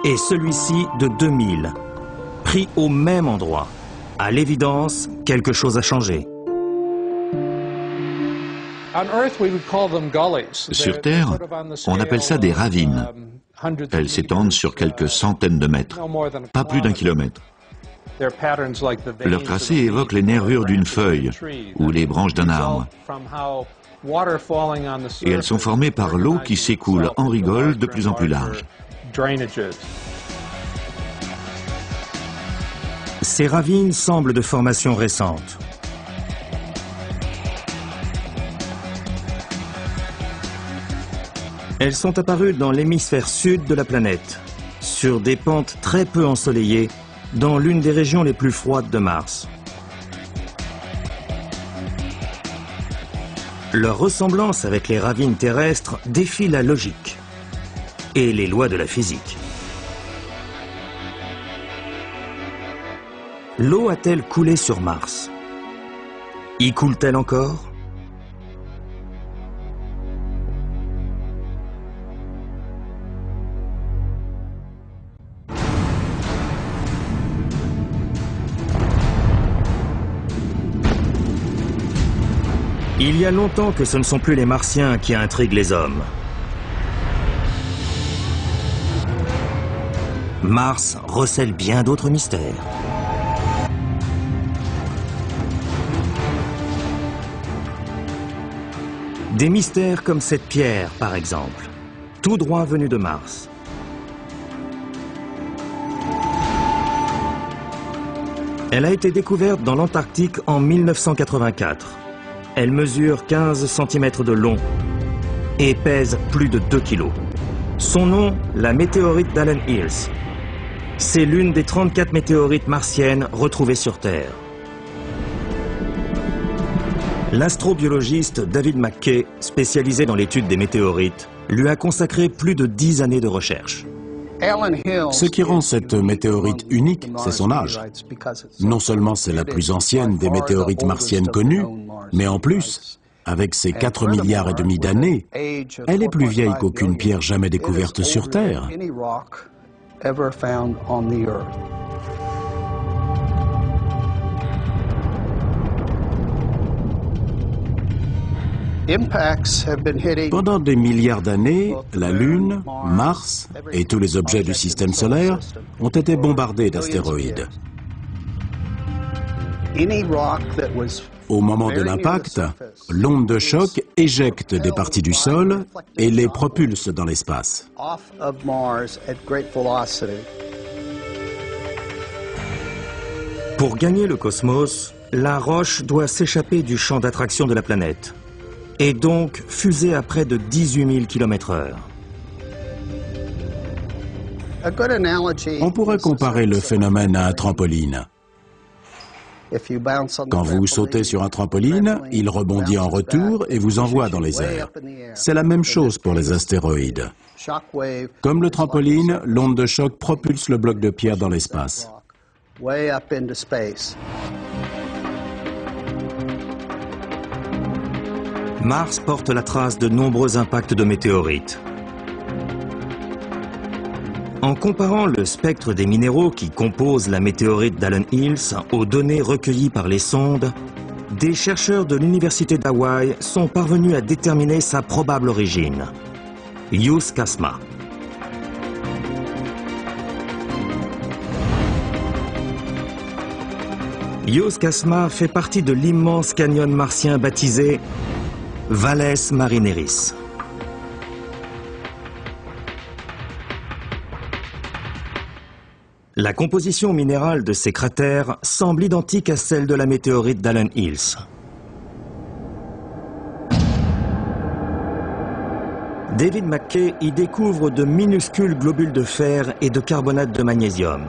et celui-ci de 2000, pris au même endroit. À l'évidence, quelque chose a changé. Sur Terre, on appelle ça des ravines. Elles s'étendent sur quelques centaines de mètres, pas plus d'1 kilomètre. Leur tracé évoque les nervures d'une feuille ou les branches d'un arbre. Et elles sont formées par l'eau qui s'écoule en rigole de plus en plus large. Ces ravines semblent de formation récente. Elles sont apparues dans l'hémisphère sud de la planète, sur des pentes très peu ensoleillées, dans l'une des régions les plus froides de Mars. Leur ressemblance avec les ravines terrestres défie la logique et les lois de la physique. L'eau a-t-elle coulé sur Mars? Y coule-t-elle encore? Il y a longtemps que ce ne sont plus les Martiens qui intriguent les hommes. Mars recèle bien d'autres mystères. Des mystères comme cette pierre, par exemple, tout droit venue de Mars. Elle a été découverte dans l'Antarctique en 1984. Elle mesure 15 cm de long et pèse plus de 2 kg. Son nom, la météorite d'Allen Hills. C'est l'une des 34 météorites martiennes retrouvées sur Terre. L'astrobiologiste David McKay, spécialisé dans l'étude des météorites, lui a consacré plus de 10 années de recherche. Ce qui rend cette météorite unique, c'est son âge. Non seulement c'est la plus ancienne des météorites martiennes connues, mais en plus, avec ses 4,5 milliards d'années, elle est plus vieille qu'aucune pierre jamais découverte sur Terre. Pendant des milliards d'années, la Lune, Mars et tous les objets du système solaire ont été bombardés d'astéroïdes. Au moment de l'impact, l'onde de choc éjecte des parties du sol et les propulse dans l'espace. Pour gagner le cosmos, la roche doit s'échapper du champ d'attraction de la planète et donc fuser à près de 18 000 km/h. On pourrait comparer le phénomène à un trampoline. Quand vous sautez sur un trampoline, il rebondit en retour et vous envoie dans les airs. C'est la même chose pour les astéroïdes. Comme le trampoline, l'onde de choc propulse le bloc de pierre dans l'espace. Mars porte la trace de nombreux impacts de météorites. En comparant le spectre des minéraux qui composent la météorite d'Allen Hills aux données recueillies par les sondes, des chercheurs de l'université d'Hawaï sont parvenus à déterminer sa probable origine. Yus Kasma. Yus Kasma fait partie de l'immense canyon martien baptisé Valles Marineris. La composition minérale de ces cratères semble identique à celle de la météorite d'Allen Hills. David McKay y découvre de minuscules globules de fer et de carbonate de magnésium.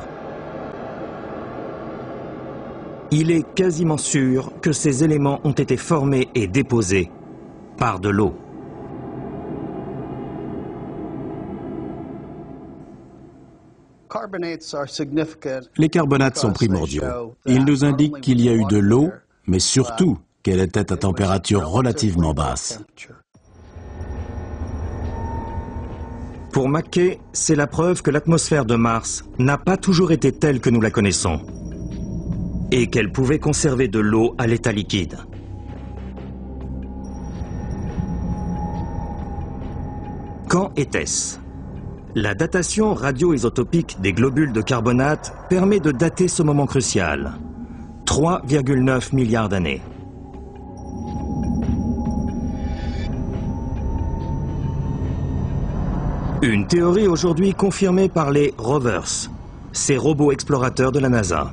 Il est quasiment sûr que ces éléments ont été formés et déposés par de l'eau. Les carbonates sont primordiaux. Ils nous indiquent qu'il y a eu de l'eau, mais surtout qu'elle était à température relativement basse. Pour McKay, c'est la preuve que l'atmosphère de Mars n'a pas toujours été telle que nous la connaissons et qu'elle pouvait conserver de l'eau à l'état liquide. Quand était-ce? La datation radioisotopique des globules de carbonate permet de dater ce moment crucial. 3,9 milliards d'années. Une théorie aujourd'hui confirmée par les rovers, ces robots explorateurs de la NASA.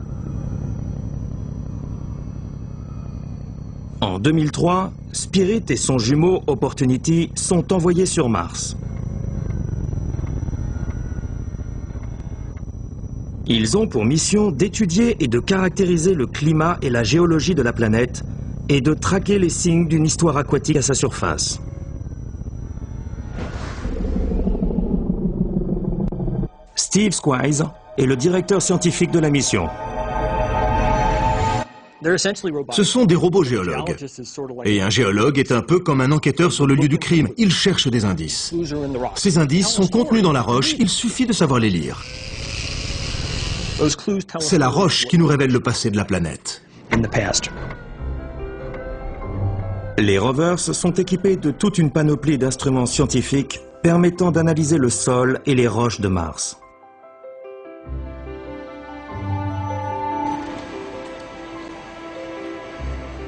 En 2003, Spirit et son jumeau Opportunity sont envoyés sur Mars. Ils ont pour mission d'étudier et de caractériser le climat et la géologie de la planète et de traquer les signes d'une histoire aquatique à sa surface. Steve Squires est le directeur scientifique de la mission. Ce sont des robots géologues. Et un géologue est un peu comme un enquêteur sur le lieu du crime. Il cherche des indices. Ces indices sont contenus dans la roche, il suffit de savoir les lire. C'est la roche qui nous révèle le passé de la planète. Les rovers sont équipés de toute une panoplie d'instruments scientifiques permettant d'analyser le sol et les roches de Mars.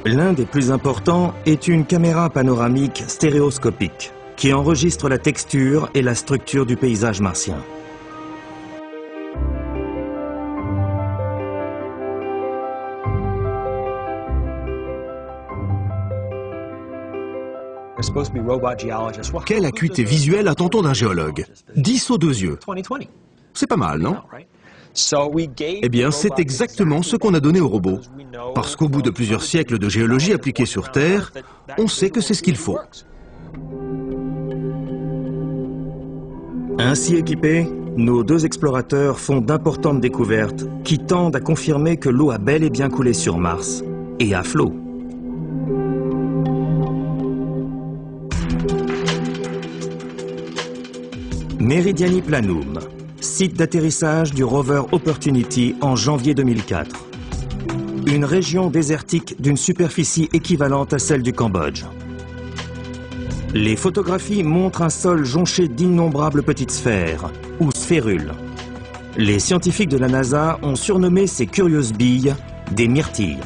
L'un des plus importants est une caméra panoramique stéréoscopique qui enregistre la texture et la structure du paysage martien. Quelle acuité visuelle attend-on d'un géologue? 10 aux 2 yeux. C'est pas mal, non? Eh bien, c'est exactement ce qu'on a donné aux robots. Parce qu'au bout de plusieurs siècles de géologie appliquée sur Terre, on sait que c'est ce qu'il faut. Ainsi équipés, nos deux explorateurs font d'importantes découvertes qui tendent à confirmer que l'eau a bel et bien coulé sur Mars, et à flot. Meridiani Planum, site d'atterrissage du rover Opportunity en janvier 2004. Une région désertique d'une superficie équivalente à celle du Cambodge. Les photographies montrent un sol jonché d'innombrables petites sphères, ou sphérules. Les scientifiques de la NASA ont surnommé ces curieuses billes des myrtilles.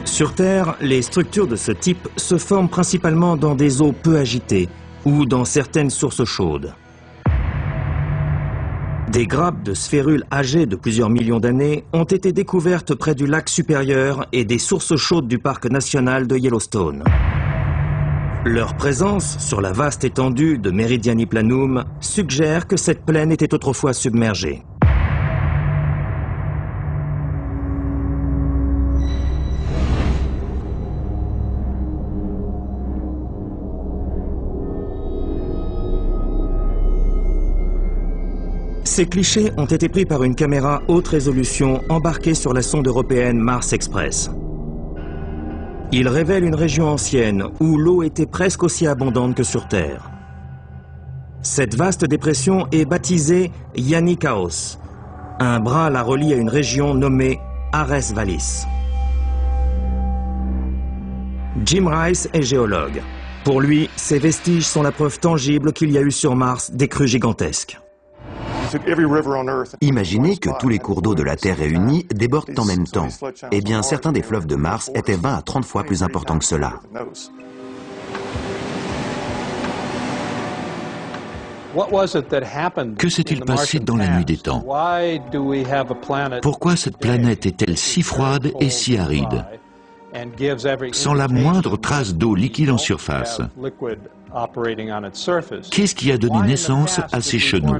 Sur Terre, les structures de ce type se forment principalement dans des eaux peu agitées ou dans certaines sources chaudes. Des grappes de sphérules âgées de plusieurs millions d'années ont été découvertes près du lac supérieur et des sources chaudes du parc national de Yellowstone. Leur présence sur la vaste étendue de Meridiani Planum suggère que cette plaine était autrefois submergée. Ces clichés ont été pris par une caméra haute résolution embarquée sur la sonde européenne Mars Express. Ils révèlent une région ancienne où l'eau était presque aussi abondante que sur Terre. Cette vaste dépression est baptisée Yanni-Kaos. Un bras la relie à une région nommée Ares Vallis. Jim Rice est géologue. Pour lui, ces vestiges sont la preuve tangible qu'il y a eu sur Mars des crues gigantesques. Imaginez que tous les cours d'eau de la Terre réunis débordent en même temps. Eh bien, certains des fleuves de Mars étaient 20 à 30 fois plus importants que cela. Que s'est-il passé dans la nuit des temps? Pourquoi cette planète est-elle si froide et si aride, sans la moindre trace d'eau liquide en surface? Qu'est-ce qui a donné naissance à ces chenaux?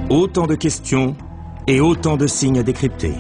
Autant de questions et autant de signes à décrypter.